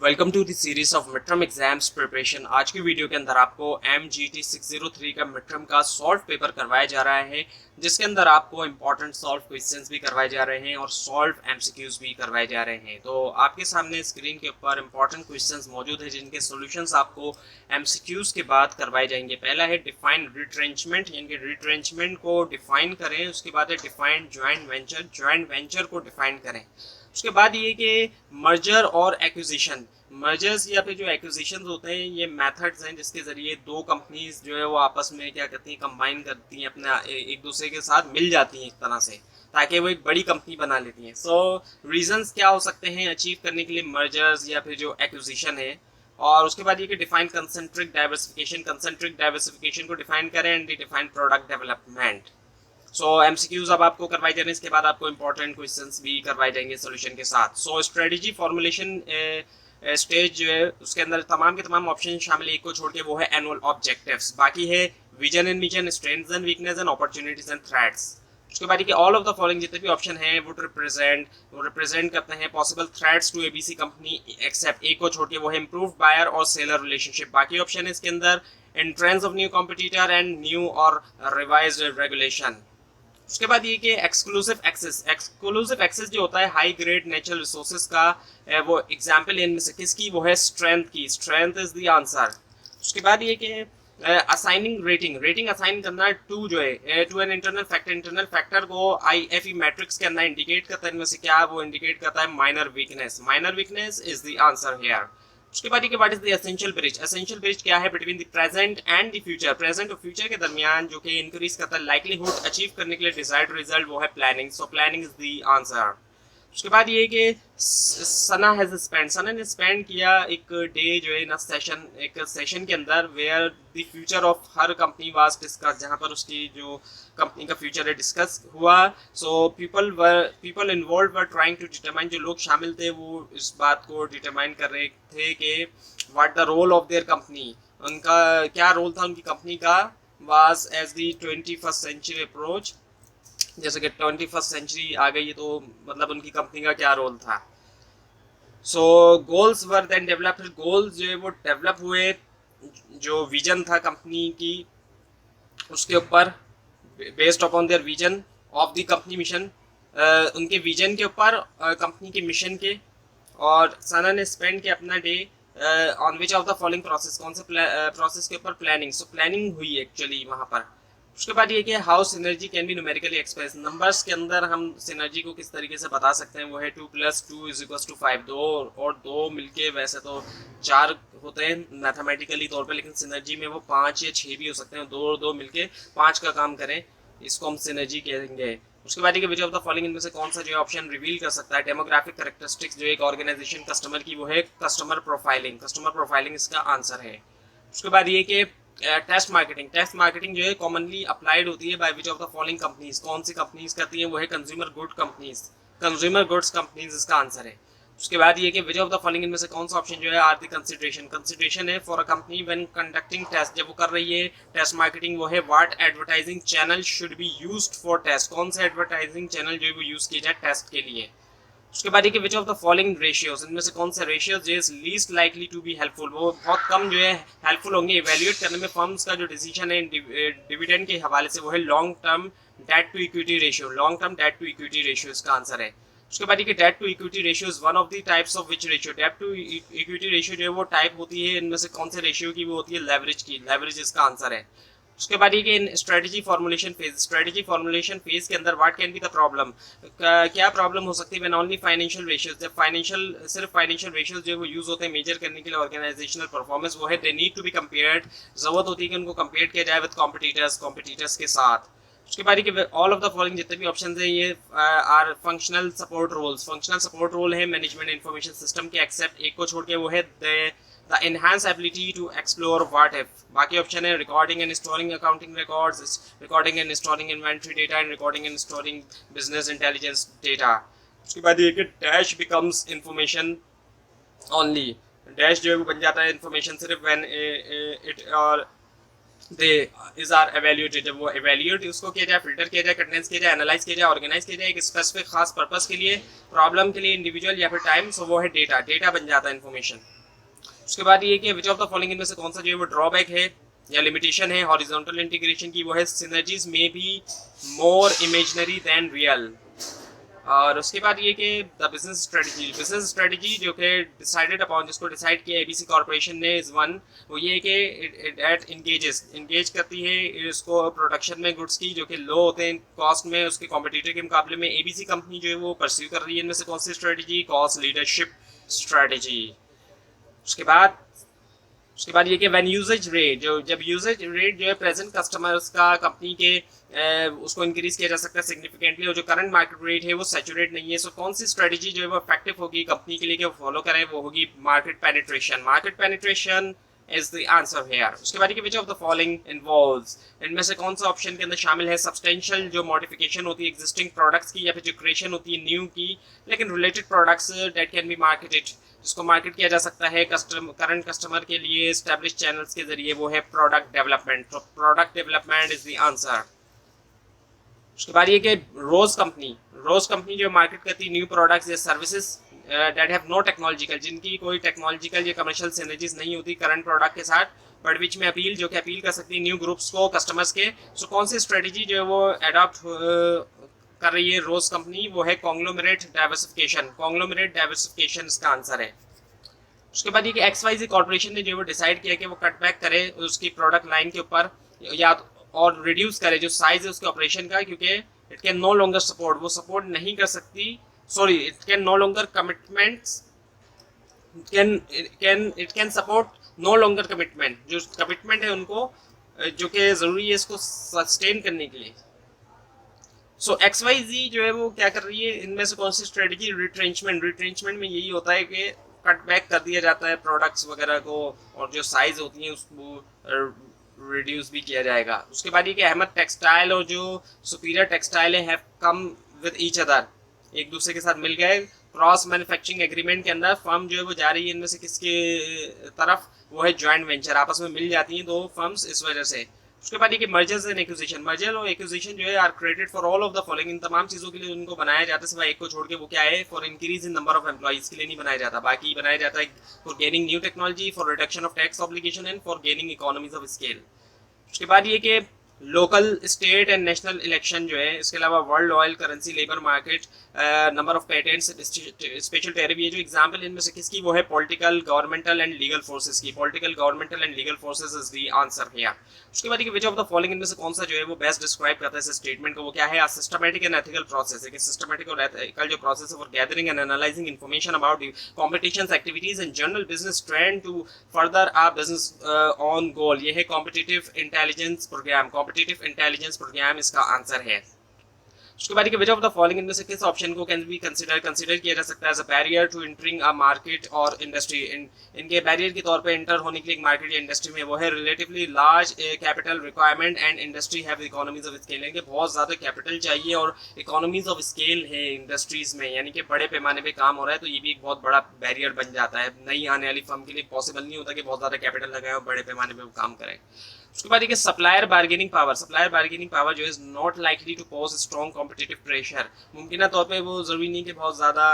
Welcome to the series of mid term exams preparation. आज की video के अंदर आपको MGT 603 का मिड टर्म का सॉल्व पेपर करवाया जा रहा है, जिसके अंदर आपको इंपॉर्टेंट सॉल्व क्वेश्चंस भी करवाए जा रहे हैं और सॉल्व MCQs भी करवाए जा रहे हैं। तो आपके सामने स्क्रीन के ऊपर इंपॉर्टेंट क्वेश्चंस मौजूद है, जिनके सॉल्यूशंस आपको MCQs के बाद करवाए जाएंगे। पहला है डिफाइन रिट्रेंचमेंट, यानी कि रिट्रेंचमेंट को डिफाइन करें। उसके बाद है define joint venture, joint venture को डिफाइन करें। उसके बाद ये कि मर्जर और एक्विजिशन, मर्जर्स या फिर जो एक्विजिशन होते हैं, ये मेथड्स हैं जिसके जरिए दो कंपनीज जो है वो आपस में क्या करती हैं, कंबाइन करती हैं, अपना एक दूसरे के साथ मिल जाती हैं एक तरह से, ताकि वो एक बड़ी कंपनी बना लेती हैं। सो रीजंस क्या हो सकते हैं अचीव करने के लिए मर्जर्स या फिर जो एक्विजिशन है। और उसके बाद ये कि define concentric diversification, concentric diversification को डिफाइन करें and define product development. So MCQs अब आपको करवाए जा रहे हैं, इसके बाद आपको इंपॉर्टेंट क्वेश्चंस भी करवाए जाएंगे सोल्यूशन के साथ। सो स्ट्रेटजी फॉर्मुलेशन स्टेज जो है उसके अंदर तमाम के तमाम ऑप्शन शामिल है, एक को छोड़ के वो है एनुअल ऑब्जेक्टिव्स। बाकी है vision and mission, strengths and weakness and opportunities and threats. उसके बाद ऑल ऑफ द फॉलोइंग जितने भी ऑप्शन हैं वो रिप्रेजेंट करते हैं possible threats to ABC company, except एक को छोड़ के वो है इम्प्रूव्ड बायर और सेलर रिलेशनशिप। बाकी ऑप्शन है इसके अंदर entrance of new competitor and new और रिवाइज्ड रेगुलेशन। उसके बाद ये कि एक्सक्लूसिव एक्सेस जो होता है हाई ग्रेड नेचुरल रिसोर्सेज का, वो एग्जांपल इनमें से किसकी, वो है स्ट्रेंथ की। Strength is the answer. उसके बाद ये कि असाइनिंग रेटिंग असाइन करना टू जो है टू एन इंटरनल फैक्टर को IFE मैट्रिक्स के अंदर इंडिकेट करता है। इनमें से क्या वो इंडिकेट करता है, minor weakness is the answer here. उसके बाद what is the essential bridge क्या है between the present and the future, present और फ्यूचर के दरमियान, जो कि इंक्रीज करता है लाइकलीहुड अचीव करने के लिए डिजायर्ड रिजल्ट, वो है planning. So planning is the answer. उसके बाद ये कि सना ने स्पेंड किया एक डे जो है ना एक सेशन के अंदर, where the future of her company was discuss, जहां पर उसकी जो कंपनी का फ्यूचर है डिस्कस हुआ। So people involve were trying to determine, जो लोग शामिल थे वो इस बात को डिटरमाइन कर रहे थे कि what the role of their company, उनका क्या रोल था उनकी कंपनी का, was as the 21st century approach, जैसे कि 21st सेंचुरी आ गई है तो मतलब उनकी कंपनी का क्या रोल था। So goals were then developed, goals जो है वो डेवलप हुए, जो विजन था कंपनी की उसके ऊपर, based upon their vision of the company mission, उनके विजन के ऊपर, कंपनी के मिशन के। और सना ने स्पेंड किया अपना day on which of the following process, कौन से प्रोसेस के ऊपर, प्लानिंग। सो प्लानिंग हुई एक्चुअली वहां पर। उसके बाद ये कि how synergy can be numerically express, numbers के अंदर हम सिनर्जी को किस तरीके से बता सकते हैं, वो है 2 + 2 = 5। दो और दो मिलके वैसे तो 4 होते हैं मैथमेटिकली तौर पे, लेकिन सिनर्जी में वो 5 या 6 भी हो सकते हैं। दो और दो मिलके 5 का काम करें, इसको हम सिनर्जी कहेंगे। उसके बाद विच ऑफ द फॉलोइंग इनमें से कौन सा जो ऑप्शन रिवील कर सकता है डेमोग्राफिक कैरेक्टरिस्टिक्स जो एक ऑर्गेनाइजेशन कस्टमर की, वो है कस्टमर प्रोफाइलिंग इसका आंसर है। उसके बाद ये कि टेस्ट मार्केटिंग जो है कॉमनली अप्लाइड होती है by which of the following companies, कौन सी कंपनीज करती हैं, वो है कंज्यूमर गुड्स कंपनीज इसका आंसर है। उसके बाद ये कि विच ऑफ द फॉलोइंग इनमें से कौन सा ऑप्शन जो है आर द कंसिडरेशन है for a company when conducting test, जब वो कर रही है टेस्ट मार्केटिंग, वो है what advertising channel should be used for test, कौन सा एडवर्टाइजिंग चैनल जो है वो यूज किया जाए टेस्ट के लिए। उसके बाद which of the following ratios, इनमें से कौन से ratios is least likely to be helpful, वो बहुत कम जो है हेल्पफुल होंगे इवेल्युएट करने में फर्म्स का जो डिसीजन है डिविडेंड के हवाले से, वो है long term debt to equity ratio इसका आंसर है। उसके बाद debt to equity ratio is one of the types of which ratio, debt to equity ratio जो है वो टाइप होती है इनमें से कौन से रेशियो की, वो होती है लेवरेज इसका आंसर है। उसके बाद ये स्ट्रेटजी फॉर्मुलेशन फेज के अंदर what can be the problem, क्या प्रॉब्लम हो सकती है व्हेन ओनली फाइनेंशियल रेशियोज, जब सिर्फ फाइनेंशियल रेशियोज जो वो यूज होते हैं मेजर करने के लिए ऑर्गेनाइजेशनल परफॉर्मेंस, वो है they need to be compared, जरूरत होती है कि उनको कंपेयर किया जाए विद कॉम्पिटिटर्स के साथ। उसके बाद ऑल ऑफ द फॉलोइंग जितने भी ऑप्शन है ये आर फंक्शनल सपोर्ट रोल है मैनेजमेंट इंफॉर्मेशन सिस्टम के, एक्सेप्ट एक को छोड़ के वो है the enhanced ability to explore what if। बाकी ऑप्शन है recording and storing accounting records, recording and storing inventory data and recording and storing business intelligence data। उसके बाद ये कि dash becomes information only, dash जो है वो बन जाता है इंफॉर्मेशन सिर्फ व्हेन इट और दे इज आर एवेल्यूटेड। जब वो एवेल्यूट उसको किया जाए, फिल्टर किया जाए, कंडेंस किया जाए, एनालाइज किया जाए, ऑर्गेनाइज किया जाए एक स्पेसिफिक खास पर्पस के लिए, प्रॉब्लम के लिए, इंडिविजुअल या फिर टाइम, सो वो है डेटा। डेटा बन जाता है इन्फॉर्मेशन। उसके बाद ये कि विच ऑफ द फॉलोइंग इनमें से कौन सा जो है वो ड्रॉबैक है या लिमिटेशन है हॉरिजॉन्टल इंटीग्रेशन की, वो है synergies may be more imaginary than real. और उसके बाद ये कि द बिजनेस स्ट्रेटजी जो कि डिसाइडेड अपॉन, जिसको डिसाइड किया एबीसी कॉर्पोरेशन ने, इज वन, वो ये कि इट इंगेज करती है इसको प्रोडक्शन में गुड्स की जो कि लो होते हैं कॉस्ट में, उसके कॉम्पिटिटर के मुकाबले में एबीसी कंपनी जो है वो परस्यू कर रही है इनमें से कौन सी स्ट्रेटजी, कॉस्ट लीडरशिप स्ट्रेटजी। उसके बाद ये कि व्हेन यूजेज रेट, जो जब यूजेज रेट जो है प्रेजेंट कस्टमर्स का कंपनी के उसको इंक्रीज किया जा सकता है सिग्निफिकेंटली, और जो करंट मार्केट रेट है वो सैचुरेट नहीं है। सो कौन सी स्ट्रेटजी जो है वो इफेक्टिव होगी कंपनी के लिए कि वो फॉलो करें, वो होगी market penetration. Market penetration is the answer here. उसके बाद which of the following involves, इनमें से कौन सा ऑप्शन के अंदर शामिल है सब्सटेंशियल जो मॉडिफिकेशन होती है एग्जिस्टिंग प्रोडक्ट्स की, या फिर जो क्रिएशन होती है न्यू की, लेकिन related products that can be marketed, जिसको मार्केट किया जा सकता है करंट कस्टमर के लिए एस्टेब्लिश चैनल्स के जरिए, वो है प्रोडक्ट डेवलपमेंट। तो product development is the answer. उसके बाद ये कि रोज कंपनी जो मार्केट करती है न्यू प्रोडक्ट्स या services that have no technological, जिनकी कोई टेक्नोलॉजिकल या कमर्शियल सिनर्जीज नहीं होती करंट प्रोडक्ट के साथ, बट विच में अपील जो कि अपील कर सकती है न्यू ग्रुप्स को कस्टमर्स के। सो कौन सी स्ट्रेटजी जो है वो अडॉप्ट कर रही है रोज कंपनी, वो है कॉन्ग्लोमरेट डाइवर्सिफिकेशन। कॉन्ग्लोमरेट डाइवर्सिफिकेशन इसका आंसर है। उसके बाद ये कि XYZ कॉर्पोरेशन ने जो वो डिसाइड किया कि वो कट बैक करे उसकी प्रोडक्ट लाइन के ऊपर, या और रिड्यूस करे जो साइज है उसके ऑपरेशन का, क्योंकि it can no longer support, वो सपोर्ट नहीं कर सकती, sorry it can no longer commitments, it can support no longer commitment, जो कमिटमेंट है उनको जो कि जरूरी है इसको सस्टेन करने के लिए। सो XYZ जो है वो क्या कर रही है, इनमें से कौन सी स्ट्रेटजी, रिट्रेंचमेंट में यही होता है कि कट बैक कर दिया जाता है प्रोडक्ट्स वगैरह को, और जो साइज होती है उसको रिड्यूस भी किया जाएगा। उसके बाद ये कि अहमद टेक्सटाइल और जो सुपीरियर टेक्सटाइल है कम विद ईच अदर, एक दूसरे के साथ मिल गए क्रॉस मैन्युफैक्चरिंग एग्रीमेंट के अंदर। फर्म जो है वो जा रही है इनमें से किसके तरफ, वो है जॉइंट वेंचर, आपस में मिल जाती हैं दो फर्म्स इस वजह से। उसके बाद ये मर्जर्स एंड एक्विजिशन, मर्जर और एक्विजिशन जो है are created for all of the following, इन तमाम चीजों के लिए उनको बनाया जाता है सिवाय एक को छोड़ के, वो क्या है, for increase in number of employees के लिए नहीं बनाया जाता, बाकी बनाया जाता है for gaining new technology, for reduction of tax obligation and for gaining economies of scale. उसके बाद ये कि local state and national election जो है, इसके अलावा world oil currency, labour market, number of patents, special tariff, ये जो एग्जांपल इनमें से किसकी, वो है political, governmental and legal forces की। Political, governmental and legal forces is the answer here. उसके बाद विच ऑफ द फॉलोइंग इनमें से कौन सा जो है वो बेस्ट डिस्क्राइब करता है इस स्टेटमेंट को, वो क्या है, सिस्टमैटिक एंड एथिकल प्रोसेस, एक सिस्टमैटिक और एथिकल जो प्रोसेस है for gathering and analysing information about competition activities and general business trend to further our business on goal, ये है competitive intelligence programme. Competitive intelligence programme इसका answer है। उसके बाद विच ऑफ द फॉलोइंग इनमें से किस ऑप्शन को कैन बी कंसीडर किया जा सकता है as a barrier to entering a market और इंडस्ट्री, इनके बैरियर के तौर पे एंटर होने के लिए मार्केट या इंडस्ट्री में, वो है relatively large capital requirement and industry have economies of scale, यानी कि बहुत ज़्यादा कैपिटल चाहिए और इकोनॉमीज ऑफ स्केल है इंडस्ट्रीज में, यानी कि बड़े पैमाने पे काम हो रहा है, तो ये भी एक बहुत बड़ा बैरियर बन जाता है। नई आने वाली फर्म के लिए पॉसिबल नहीं होता कि बहुत ज़्यादा कैपिटल लगाए और बड़े पैमाने पे वो काम करें। उसके बाद देखिए सप्लायर बार्गेनिंग पावर जो is not likely to pose strong competitive pressure, मुमकिन तौर पे वो जरूरी नहीं कि बहुत ज़्यादा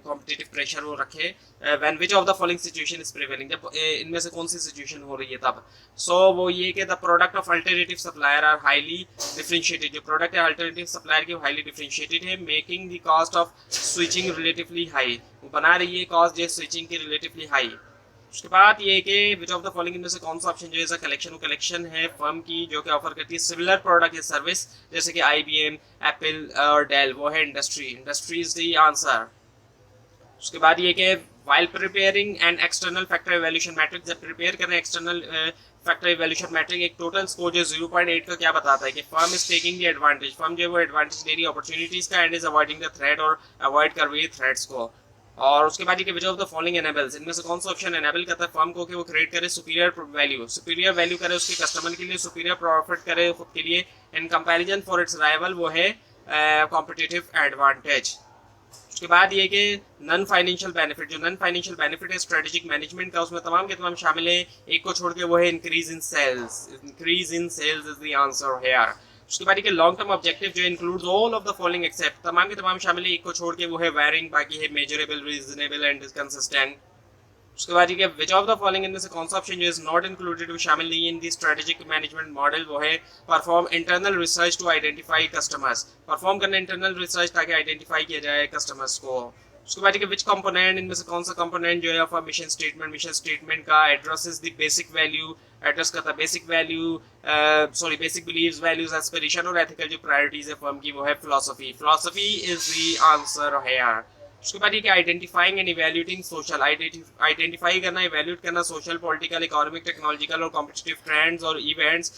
कॉम्पिटिटिव प्रेशर वो रखे। When which of the following situation is prevailing, जब इनमें से कौन सी सिचुएशन हो रही है तब, सो वो ये कि the product of alternative supplier are highly differentiated, जो प्रोडक्ट है अल्टरनेटिव सप्लायर की हाईली डिफरेंशिएटेड है, making the cost of switching relatively high, वो बना रही है कॉस्ट जो स्विचिंग की रिलेटिवली हाई। उसके बाद ये कि विच ऑफ द फॉलोइंग इनमें से कौन सा ऑप्शन जो है कलेक्शन है फर्म की जो कि ऑफर करती है सिमिलर प्रोडक्ट या सर्विस, जैसे कि IBM, एप्पल और डेल, वो है इंडस्ट्री इज द आंसर। उसके बाद ये कि while preparing and external factor evaluation matrix, जब प्रिपेयर करें एक्सटर्नल फैक्टर इवैल्यूएशन मैट्रिक, एक टोटल स्कोर जो 0.8 का क्या बताता है कि firm is taking the advantage, firm जो है वो एडवांटेज ले रही है अपॉर्चुनिटीज का, and is avoiding the threat और अवॉइड कर रही है थ्रेट्स को। और उसके बाद ये विच ऑफ द फॉलोइंग एनेबल्स, इनमें से कौन सा ऑप्शन एनेबल करता है फर्म को कि वो क्रिएट करे सुपीरियर वैल्यू करे उसके कस्टमर के लिए, सुपीरियर प्रॉफिट करे खुद के लिए in comparison for its rival, वो है कॉम्पिटिटिव एडवांटेज। उसके बाद ये कि नॉन फाइनेंशियल बेनिफिट, जो नॉन फाइनेंशियल बेनिफिट है स्ट्रेटेजिक मैनेजमेंट का, उसमें तमाम के तमाम शामिल है। एक को छोड़ के वो है increase in sales. Increase in sales is the answer here. उसके बाद ये लॉन्ग टर्म ऑब्जेक्टिव जो includes all of the following except, तमाम के तमाम शामिल है। एक को छोड़ के वो है वेरिंग, बाकी है मेजरेबल, रीजनेबल एंड कंसिस्टेंट। उसके बाद ये विच ऑफ द फॉलोइंग इनमें से कौन सा ऑप्शन जो इज नॉट इंक्लूडेड, वो शामिल नहीं है in the strategic management model, वो है perform internal research to identify customers. Perform करना इंटरनल रिसर्च ताकि आइडेंटिफाई किया जाए कस्टमर्स को। उसके बाद विच कंपोनेंट, इनमें से कौन सा कंपोनेंट जो है of mission statement, mission statement का addresses the basic value, address करता है basic value, sorry basic beliefs, values, aspiration और एथिकल जो प्रायोरिटीज है फर्म की, वो है philosophy. Philosophy is the answer here. उसके बाद ये कि identifying and evaluating social, identify करना, इवैल्यूएट करना सोशल, पॉलिटिकल, इकोनॉमिक, टेक्नोलॉजिकल और कॉम्पिटिटिव ट्रेंड्स और events.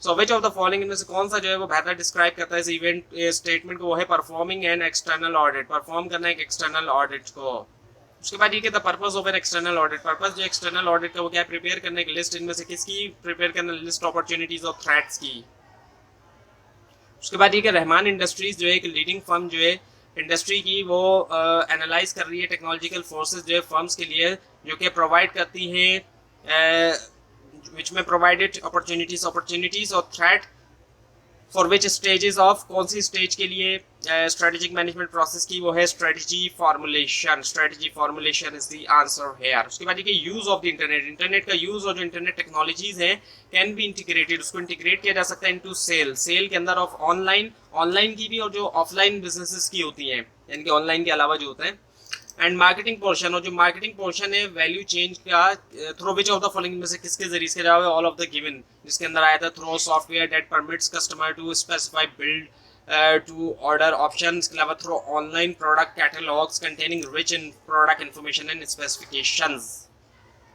So which of the following इनमें से कौन सा जो है वो बेहतर डिस्क्राइब करता है इस इवेंट स्टेटमेंट को, वो है performing an external audit. Perform करना एक एक्सटर्नल ऑडिट को। उसके बाद ये कि the purpose of an external audit, purpose जो एक्सटर्नल ऑडिट का वो क्या है, प्रिपेयर करने की लिस्ट, इनमें से किसकी प्रिपेयर करना, लिस्ट अपॉर्चुनिटीज और थ्रेट्स की। उसके बाद ये कि रहमान इंडस्ट्रीज जो है एक लीडिंग फर्म जो है इंडस्ट्री की, वो एनालाइज कर रही है टेक्नोलॉजिकल फोर्सेस जो है फर्म्स के लिए, जो कि प्रोवाइड करती हैं विच में प्रोवाइडेड अपॉर्चुनिटीज और threat for which stages of, कौन सी स्टेज के लिए स्ट्रेटेजिक मैनेजमेंट प्रोसेस की, वो है strategy formulation. Strategy formulation is the answer here. उसके बाद ये use of the internet, internet का यूज और जो इंटरनेट टेक्नोलॉजीज हैं कैन बी इंटीग्रेटेड, उसको इंटीग्रेट किया जा सकता है इनटू सेल, सेल के अंदर ऑफ ऑनलाइन, ऑनलाइन की भी और जो ऑफलाइन बिजनेसेस की होती हैं, यानी कि ऑनलाइन के अलावा जो होता है। एंड मार्केटिंग पोर्शन, और जो मार्केटिंग पोर्शन है वैल्यू चेंज का through which of the following में से किसके जरिए से जाओगे, ऑल ऑफ द गिवन, जिसके अंदर आया था through software that permits customer to specify build to order option, इसके अलावा through online product catalogues containing rich in product information and specifications.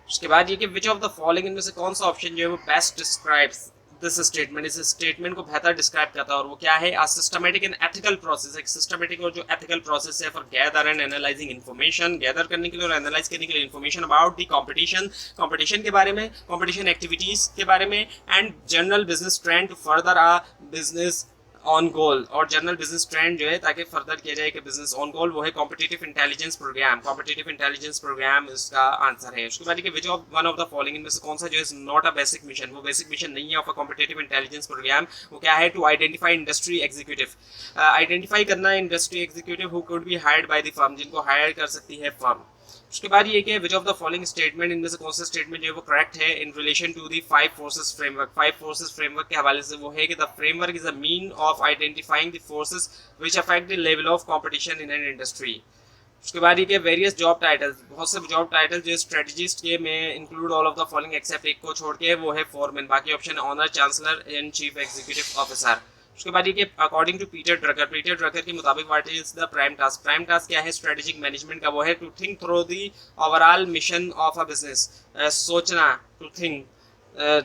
उसके बाद ये कि विच ऑफ द फॉलोइंग इनमें से कौन सा ऑप्शन जो है वो बेस्ट डिस्क्राइब्स दिस स्टेटमेंट, इस स्टेटमेंट को बेहतर डिस्क्राइब करता है, और वो क्या है, a systematic and ethical process, एक सिस्टमैटिक और जो एथिकल प्रोसेस है for gather and analysing information, gather करने के लिए और एनालाइज करने के लिए information about the competition, competition के बारे में, कंपटीशन एक्टिविटीज के बारे में, and general business trend to further a business on goal, और जनरल बिजनेस ट्रेंड जो है ताकि फर्दर किया जाए कि बिजनेस ऑन गोल, वो है competitive intelligence programme. Competitive intelligence programme इसका आंसर है। उसके बाद which of one of the following इनमें से कौन सा जो है नॉट अ बेसिक मिशन, वो बेसिक मिशन नहीं है of a competitive intelligence programme, वो क्या है, to identify industry executive, identify करना industry executive who could be hired by the firm, जिनको हायर कर सकती है फर्म। उसके बाद ये कि विच ऑफ द फॉलोइंग स्टेटमेंट, इनमें से कौन सा स्टेटमेंट जो है वो करेक्ट है in relation to the five forces framework. Five forces framework के हवाले से वो है कि the framework is a mean of identifying the forces which affect the level of competition in an industry. उसके बाद ये कि वेरियस जॉब टाइटल्स, बहुत से जॉब टाइटल जो स्ट्रेटजिस्ट के में include all of the following except एक को छोड़ के, वो है फोरमैन, बाकी option owner, chancellor and chief executive officer. उसके बाद ये कि अकॉर्डिंग टू पीटर ड्रकर के मुताबिक what is the prime task, prime task क्या है स्ट्रेटेजिक मैनेजमेंट का, वो है to think through the overall mission of a business, सोचना, टू थिंक,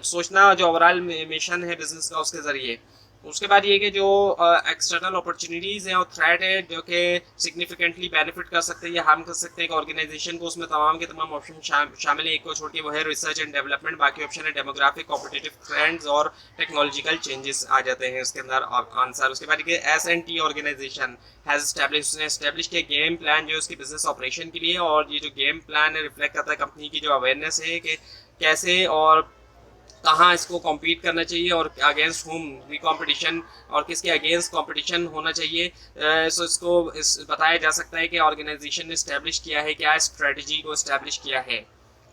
सोचना जो ओवरऑल मिशन है बिजनेस का उसके जरिए। उसके बाद ये कि जो एक्सटर्नल अपॉर्चुनिटीज़ हैं और थ्रेट है जो कि सिग्निफिकेंटली बेनिफिट कर सकते हैं या हार्म कर सकते हैं एक ऑर्गेनाइजेशन को, उसमें तमाम के तमाम ऑप्शन शामिल है। एक को छोड़ के वो है रिसर्च एंड डेवलपमेंट, बाकी ऑप्शन है डेमोग्राफिक, कॉम्पिटिटिव ट्रेंड्स और टेक्नोलॉजिकल चेंजेस आ जाते हैं उसके अंदर आंसर। उसके बाद ये S&T ऑर्गेनाइजेशन हैज़ एस्टेब्लिश किया गेम प्लान जो है उसकी बिजनेस ऑपरेशन के लिए, और ये जो गेम प्लान है रिफ्लेक्ट करता है कंपनी की जो अवेयरनेस है कि कैसे और कहाँ इसको कॉम्पीट करना चाहिए और अगेंस्ट होम भी कंपटीशन और किसके अगेंस्ट कंपटीशन होना चाहिए। सो इसको बताया जा सकता है कि ऑर्गेनाइजेशन ने इस्टेब्लिश किया है, क्या स्ट्रेटजी को इस्टेब्लिश किया है।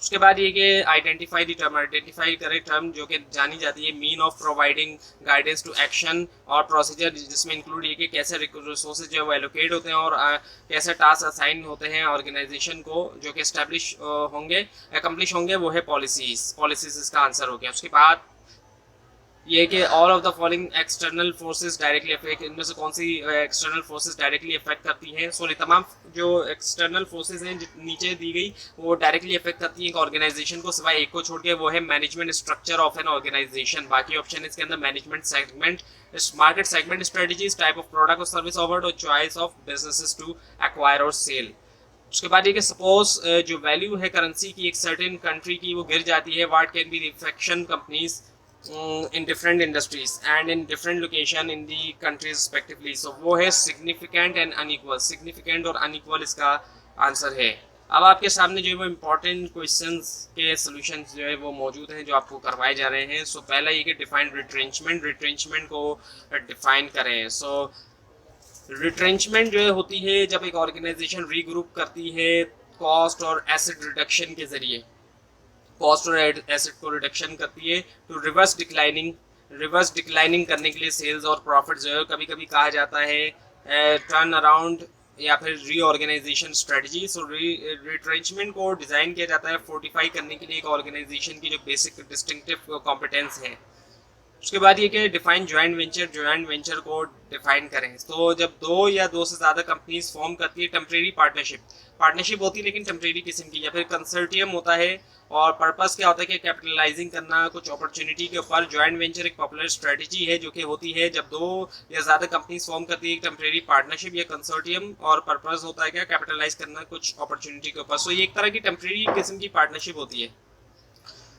उसके बाद ये कि आइडेंटिफाई द टर्म, आइडेंटिफाई करें टर्म जो कि जानी जाती है mean of providing guidance to action और प्रोसीजर, जिसमें इंक्लूड ये कि कैसे रिसोर्सेज जो है वो एलोकेट होते हैं और कैसे टास्क असाइन होते हैं ऑर्गेनाइजेशन को जो कि एस्टेब्लिश होंगे, अकम्प्लिश होंगे, वो है पॉलिसीज इसका आंसर हो गया। उसके बाद ये कि all of the following external forces directly affect, इनमें से कौन सी एक्सटर्नल फोर्सेस डायरेक्टली अफेक्ट करती हैं, सॉरी तमाम जो एक्सटर्नल फोर्सेस हैं नीचे दी गई वो डायरेक्टली अफेक्ट करती हैं एक ऑर्गेनाइजेशन को, सिवाय एक को छोड़ के, वो है management structure of an organisation. बाकी ऑप्शन इसके अंदर management segment, market segment strategies, type of product और सर्विस ऑफर्ड और choice of businesses to acquire और सेल। उसके बाद ये कि सपोज जो वैल्यू है करेंसी की एक सर्टेन कंट्री की वो गिर जाती है, what can be the effect on companies in different industries and in different location in the countries respectively. So वो है significant and unequal. significant और unequal इसका आंसर है। अब आपके सामने जो है वो इम्पोर्टेंट क्वेश्चंस के सॉल्यूशंस जो है वो मौजूद हैं जो आपको करवाए जा रहे हैं। सो पहला ये कि डिफाइन रिट्रेंचमेंट को डिफाइन करें। सो रिट्रेंचमेंट जो है होती है जब एक ऑर्गेनाइजेशन रीग्रुप करती है कॉस्ट और एसेट रिडक्शन के जरिए, कॉस्ट और एसेट को रिडक्शन करती है तो रिवर्स डिक्लाइनिंग करने के लिए सेल्स और प्रॉफिट जो है कभी कभी कहा जाता है टर्न अराउंड या फिर रीऑर्गेनाइजेशन स्ट्रेटजी। सो रिट्रेंचमेंट को डिज़ाइन किया जाता है फोर्टिफाई करने के लिए एक ऑर्गेनाइजेशन की जो बेसिक डिस्टिंक्टिव कॉम्पिटेंस है। उसके बाद ये कि डिफाइन जॉइंट वेंचर को डिफाइन करें। तो जब दो या दो से ज़्यादा कंपनीज फॉर्म करती है, टेम्परेरी पार्टनरशिप होती है लेकिन टेम्परेरी किस्म की, या फिर कंसर्टियम होता है और पर्पस क्या होता है कि कैपिटलाइजिंग करना कुछ अपॉर्चुनिटी के ऊपर। जॉइंट वेंचर एक पॉपुलर स्ट्रेटजी है जो कि होती है जब दो या ज़्यादा कंपनीज फॉर्म करती है टेम्परेरी पार्टनरशिप या कंसर्टियम, और पर्पस होता है क्या, कैपिटलाइज करना कुछ अपॉर्चुनिटी के ऊपर। सो ये एक तरह की टेम्परेरी किस्म की पार्टनरशिप होती है।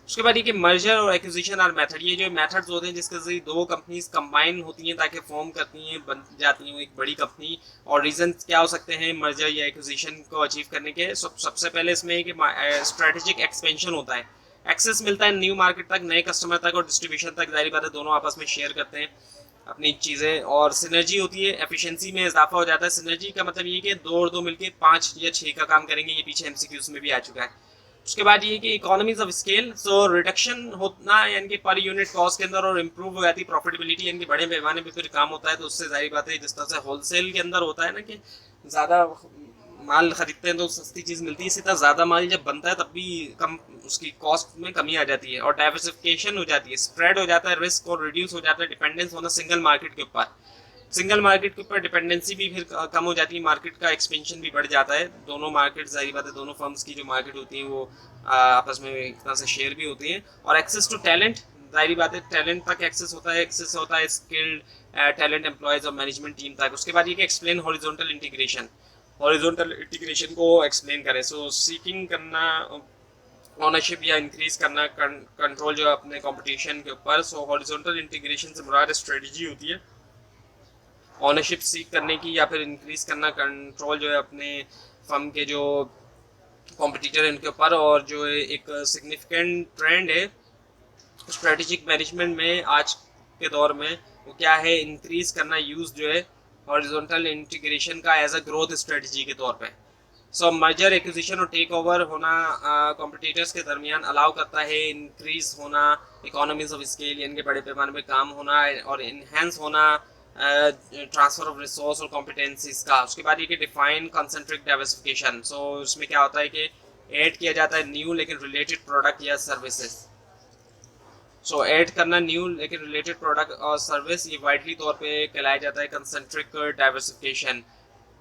उसके बाद ये कि मर्जर और एक्विजिशन आर मेथड, ये जो मेथड्स होते हैं जिसके जरिए दो कंपनीज कंबाइन होती हैं ताकि फॉर्म करती हैं, बन जाती हैं एक बड़ी कंपनी। और रीजन क्या हो सकते हैं मर्जर या एक्विजिशन को अचीव करने के? सबसे पहले इसमें कि स्ट्रेटेजिक एक्सपेंशन होता है, एक्सेस मिलता है न्यू मार्केट तक, नए कस्टमर तक और डिस्ट्रीब्यूशन तक। जाहिर बात है दोनों आपस में शेयर करते हैं अपनी चीज़ें। और सिनर्जी होती है, एफिशिएंसी में इजाफा हो जाता है। सिनर्जी का मतलब ये कि दो और दो मिलकर 5 या 6 का काम करेंगे, ये पीछे एमसीक्यूज में भी आ चुका है। उसके बाद ये कि economies of scale, so reduction होना यानी कि पर यूनिट कॉस्ट के अंदर, और इम्प्रूव हो जाती है प्रॉफिटेबिलिटी, यानी कि बड़े पैमाने पे फिर काम होता है। तो उससे जाहिर बात है जिस तरह से होलसेल के अंदर होता है ना कि ज़्यादा माल खरीदते हैं तो सस्ती चीज़ मिलती है, इसी तरह ज़्यादा माल जब बनता है तब भी कम उसकी कॉस्ट में कमी आ जाती है और डाइवर्सिफिकेशन हो जाती है, स्प्रेड हो जाता है रिस्क और रिड्यूस हो जाता है डिपेंडेंस होना सिंगल मार्केट के ऊपर। सिंगल मार्केट के ऊपर डिपेंडेंसी भी फिर कम हो जाती है, मार्केट का एक्सपेंशन भी बढ़ जाता है। दोनों मार्केट जाहिर बात है दोनों फर्म्स की जो मार्केट होती हैं वो आपस में एक तरह से शेयर भी होती हैं। और एक्सेस टू टैलेंट, जाहिर बात है टैलेंट तक एक्सेस होता है स्किल्ड टैलेंट एम्प्लॉयज और मैनेजमेंट टीम तक। उसके बाद ये कि एक्सप्लेन हॉरिजॉन्टल इंटीग्रेशन को एक्सप्लेन करें। सो सीकिंग करना ओनरशिप या इंक्रीज करना कंट्रोल जो है अपने कंपटीशन के ऊपर। सो हॉरिजॉन्टल इंटीग्रेशन से मुराद स्ट्रेटजी होती है ओनरशिप सीख करने की या फिर इंक्रीज करना कंट्रोल जो है अपने फर्म के जो कॉम्पिटिटर है उनके ऊपर। और जो एक सिग्निफिकेंट ट्रेंड है स्ट्रेटेजिक मैनेजमेंट में आज के दौर में वो क्या है, इंक्रीज करना यूज जो है हॉरिजॉन्टल इंटीग्रेशन का एज अ ग्रोथ स्ट्रेटजी के तौर पे। सो मर्जर एक्विजिशन और टेक ओवर होना कॉम्पिटिटर्स के दरमियान अलाउ करता है इंक्रीज होना इकोनॉमीज ऑफ स्केल, यानी कि बड़े पैमाने पे काम होना और इनहेंस होना ट्रांसफर ऑफ रिसोर्स और कॉम्पिटेंसीज का। उसके बाद ये कि डिफाइन कंसेंट्रिक डाइवर्सिफिकेशन। सो उसमें क्या होता है कि ऐड किया जाता है न्यू लेकिन रिलेटेड प्रोडक्ट या सर्विसेज। सो ऐड करना न्यू लेकिन रिलेटेड प्रोडक्ट और सर्विस, ये वाइडली तौर पे कहलाया जाता है कंसेंट्रिक डाइवर्सिफिकेशन।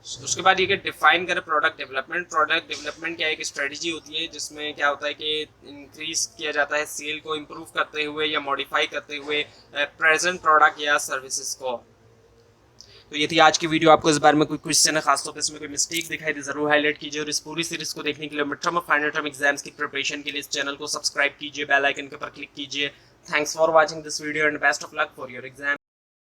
उसके बाद ये कि डिफाइन करें प्रोडक्ट डेवलपमेंट क्या है, एक स्ट्रेटजी होती है जिसमें क्या होता है कि इंक्रीज किया जाता है सेल को इम्प्रूव करते हुए या मॉडिफाई करते हुए प्रेजेंट प्रोडक्ट या सर्विसेज को। तो ये थी आज की वीडियो। आपको इस बारे में कोई क्वेश्चन है, खासतौर पर इसमें कोई मिस्टेक दिखाई दे जरूर हाईलाइट कीजिए। और इस पूरी सीरीज को देखने के लिए मिड टर्म और फाइनल टर्म एग्जाम्स की प्रिपरेशन के लिए इस चैनल को सब्सक्राइब कीजिए, बेल आइकन के ऊपर क्लिक कीजिए। Thanks for watching this video and best of luck for your exam.